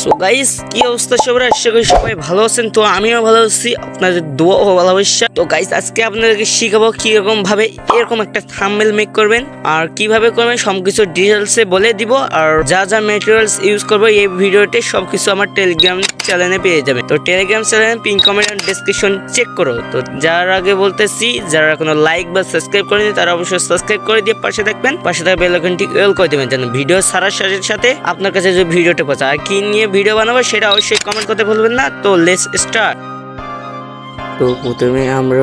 So guys, কি অবস্থা সবার? আশা করি সবাই ভালো আছেন। তো আমিও ভালো আছি, আপনাদের দোয়া ও ভালোবাসা। তো গাইস, আজকে আপনাদেরকে শিখাবো কিরকম ভাবে এরকম একটা থাম্বনেল মেক করবেন আর কিভাবে করবেন সবকিছু ডিটেলসে বলে দিব। আর যা যা ম্যাটেরিয়ালস ইউজ করবো এই ভিডিওতে সবকিছু আমার টেলিগ্রাম চ্যানেলে পেয়ে যাবে। তো টেলিগ্রাম চ্যানেলে পিন কমেন্ট আর ডেসক্রিপশন চেক করো। তো যার আগে বলতেছি, যারা এখনো লাইক বা সাবস্ক্রাইব করেনি তারা অবশ্যই সাবস্ক্রাইব করে দিয়ে পাশে থাকবেন, পাশে থাকা বেল আইকনটি অল করে দেবেন যেন ভিডিও ছাড়ার সাথে সাথে আপনার কাছে যে ভিডিওটা পৌঁছে। আর কি নিয়ে ভিডিও বানাবো সেটা অবশ্যই কমেন্ট করতে ভুলবেন না। তো লেটস স্টার্ট। তো প্রথমে আমরা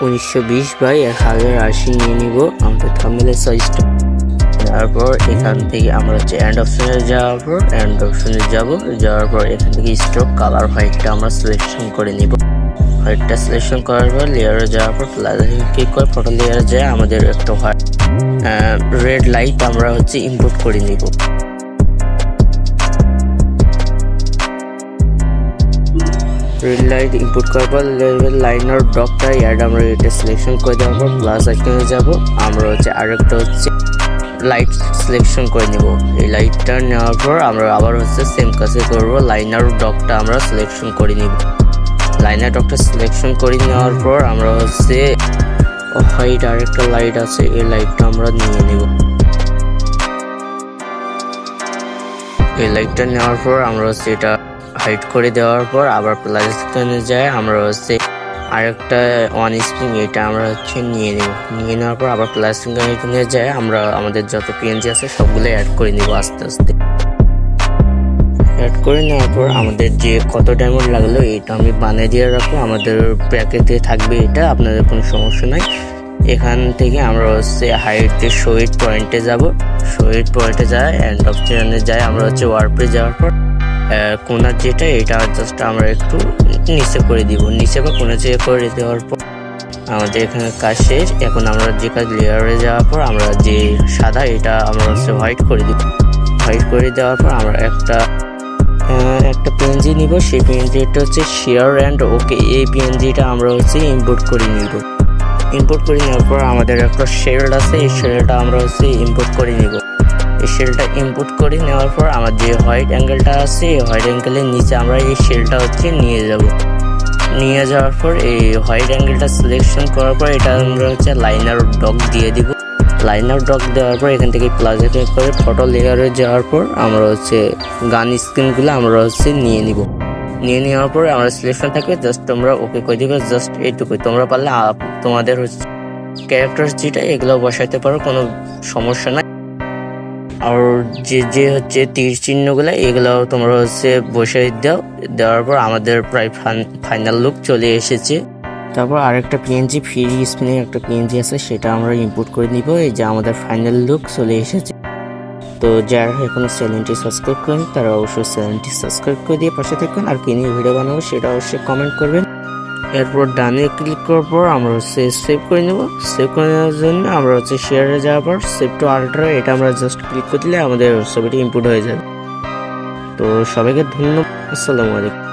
1920/1080 নিয়ে নিব আমাদের থাম্বনেলের সাইজটা। তারপর এখান থেকে আমরা এন্ড অপশনে যাওয়ার পর এখান থেকে স্ট্রোক কালার হোয়াইটটা আমরা সিলেকশন করে নিব। হোয়াইটটা সিলেকশন করার পর লেয়ারে যাওয়ার পর ক্লিক করে ফটো লেয়ারে যায় আমাদের একটা রেড লাইট আমরা ইম্পোর্ট করে নিব। রেড লাইট ইম্পোর্ট করার পর লাইনার ডকটা আমরা এটা সিলেকশন করে দেওয়ার পর প্লাস আইকনে যাব। আমরা আরেকটা লাইট সিলেকশন করে নিব। এই লাইটটা নেওয়ার পর আমরা আবার সেম কাজে করব। লাইনার ডকটা আমরা সিলেকশন করে নিব। লাইনার ডকটা সিলেকশন করে নেওয়ার পর আমরা হোয়াইট আরেকটা লাইট আছে, এই লাইটটা আমরা নিয়ে নিব। এই লাইটটা নেওয়ার পর আমরা এটা হাইড করে দেওয়ার পর আবার প্লাস আইকনে যায় আমরা আরেকটা ওয়ান স্প্রিং এটা আমরা নিয়ে নেব। নিয়ে নেওয়ার পর আবার প্লাস আইকনে যায় আমরা আমাদের যত পিএনজি আছে সবগুলো অ্যাড করে নিব আস্তে আস্তে। অ্যাড করে নেওয়ার পর আমাদের যে কত ডায়মন্ড লাগলো এটা আমি বানিয়ে দিয়ে রাখবো। আমাদের প্যাকেটে থাকবে এটা, আপনাদের কোনো সমস্যা নাই। এখান থেকে আমরা হাইটে শোইট পয়েন্টে যাব। শোইট পয়েন্টে যায় এন্ড অপশনে যায় আমরা ওয়ার্পে যাওয়ার পর কোনার যেটা এটা জাস্ট আমরা একটু নিচে করে দিব। নিচে বা কোনা চেয়ে করে দেওয়ার পর আমাদের এখানে কাজ শেষ। এখন আমরা যে কাজ লেয়ারে যাওয়ার পর আমরা যে সাদা এটা আমরা হোয়াইট করে দিব। হোয়াইট করে দেওয়ার পর আমরা একটা পিএনজি নিব। সেই পিএনজিটা শেয়ার অ্যান্ড ওকে। এই পিএনজিটা আমরা ইম্পোর্ট করে নিব। ইম্পোর্ট করে নেওয়ার পর আমাদের একটা শেল্ড আছে, এই শেলটা আমরা ইম্পোর্ট করে নিব। এই শেলটা ইম্পোর্ট করে নেওয়ার পর আমার যে হোয়াইট অ্যাঙ্গেলটা আছে এই হোয়াইট অ্যাঙ্গেলের নিচে আমরা এই শেলটা নিয়ে যাব। নিয়ে যাওয়ার পর এই হোয়াইট অ্যাঙ্গেলটা সিলেকশন করার পর এটা আমরা লাইনার ডক দিয়ে দিব। লাইনার ডক দেওয়ার পর এখান থেকে প্লাস করে ফটো লেয়ারে যাওয়ার পর আমরা গান স্ক্রিনগুলো আমরা নিয়ে নিব। নিয়ে নেওয়ার পর আমরা সিলেকশন থাকবে, জাস্ট তোমরা ওকে করে দিবে। জাস্ট এইটুকুই। তোমরা পারলে তোমাদের ক্যারেক্টার যেটা এগুলো বসাইতে পারো, কোনো সমস্যা নাই। আর যে তীর চিহ্নগুলো এগুলো তোমরা বসাই দেওয়ার পর আমাদের প্রায় ফাইনাল লুক চলে এসেছে। তারপর আরেকটা পিএনজি ফ্রি স্পিনের একটা পিএনজি আছে, সেটা আমরা ইম্পোর্ট করে নিব। এই যে আমাদের ফাইনাল লুক চলে এসেছে। তো যারা এখনো চ্যানেলটি সাবস্ক্রাইব করেন তারা অবশ্যই চ্যানেলটি সাবস্ক্রাইব করে দিয়ে পাশে থাকবেন। আর কি নিয়ে ভিডিও বানাবো সেটা অবশ্যই কমেন্ট করবেন। এরপর ডানে ক্লিক করার পর আমরা সেভ করে নেব। সেভ করে নেওয়ার জন্য আমরা শেয়ারে যাওয়ার পর সেভ টু আল্ট্রা এটা আমরা জাস্ট ক্লিক করে দিলে আমাদের ছবিটি ইম্পোর্ট হয়ে যাবে। তো সবাইকে ধন্যবাদ। আসসালামু আলাইকুম।